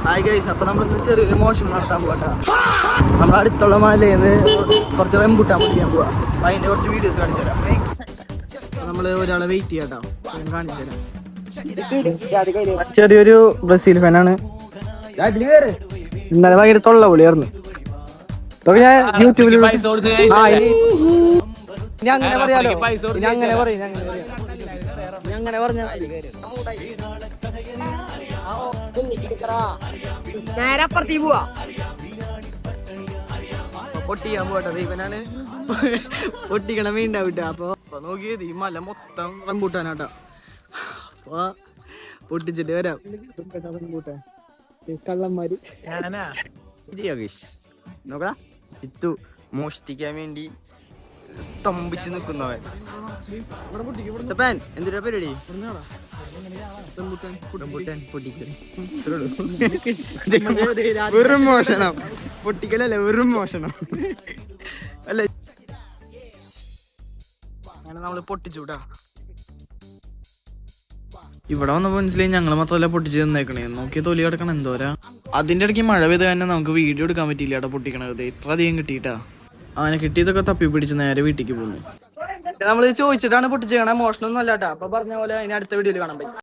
Hi guys, അപ്പൊ നമ്മളിന്ന് ചെറിയൊരു മോശം നടത്താൻ പോകട്ടെ. നമ്മൾ അടുത്തുള്ള മലയിൽ കുറച്ച് റംബൂട്ടാൻ പൊടിക്കാൻ പോവാ. അപ്പൊ അതിന്റെ കുറച്ച് വീഡിയോസ് കാണിച്ചു തരാം. നമ്മള് ഒരാളെ വെയിറ്റ് ചെയ്യാട്ടോ, കാണിച്ചു തരാം. ചെറിയൊരു ബ്രസീൽ ഫാനാണ്. ഇന്നലെ ഭയങ്കര തൊള്ള പൊളിയായിരുന്നു. ഇതൊക്കെ ഞാൻ യൂട്യൂബിൽ അങ്ങനെ പറയാലോ, അങ്ങനെ പറയും, അങ്ങനെ പറഞ്ഞ നേരപ്പുറത്തീ പോവാ. പൊട്ടിക്കാൻ പോട്ടെ, ദീപനാണ് പൊട്ടിക്കണ മീണ്ടാവിട്ട. അപ്പൊ നോക്കിയത് ഈ മല മൊത്തം റംബൂട്ടാനാട്ടാ. അപ്പൊ പൊട്ടിച്ചിട്ട് വരാം. റംബൂട്ടാൻ കള്ളന്മാര് നോക്കടാ, ഇത്തു മോഷ്ടിക്കാൻ വേണ്ടി സ്തംഭിച്ച് നിൽക്കുന്നവൻ. എന്തൊരു പരിപാടി? വെറും മോഷണം, പൊട്ടിക്കലല്ലേ, വെറും മോഷണം അല്ല. അങ്ങനെ നമ്മള് പൊട്ടിച്ചുട്ടാ. ഇവിടെ വന്നപ്പോ മനസ്സിലായി ഞങ്ങള് മാത്രമല്ല പൊട്ടിച്ച് തന്നേക്കണേ. നോക്കിയ തൊലി കിടക്കണം എന്തോരാ. അതിന്റെ ഇടയ്ക്ക് മഴ പെയ്ത് തന്നെ നമുക്ക് വീഡിയോ എടുക്കാൻ പറ്റിയില്ല കേട്ടോ പൊട്ടിക്കണത്. ഇത്ര അധികം കിട്ടിയിട്ടാ. അങ്ങനെ കിട്ടിയതൊക്കെ തപ്പി പിടിച്ച് നേരെ വീട്ടിലേക്ക് പോകുന്നു. നമ്മൾ ചോദിച്ചിട്ടാണ് പൊട്ടിച്ചേക്കണേ, മോഷണം ഒന്നും അല്ലാട്ടാ. അപ്പൊ പറഞ്ഞ പോലെ അതിന് അടുത്ത വീഡിയോയിൽ കാണാൻ പറ്റും.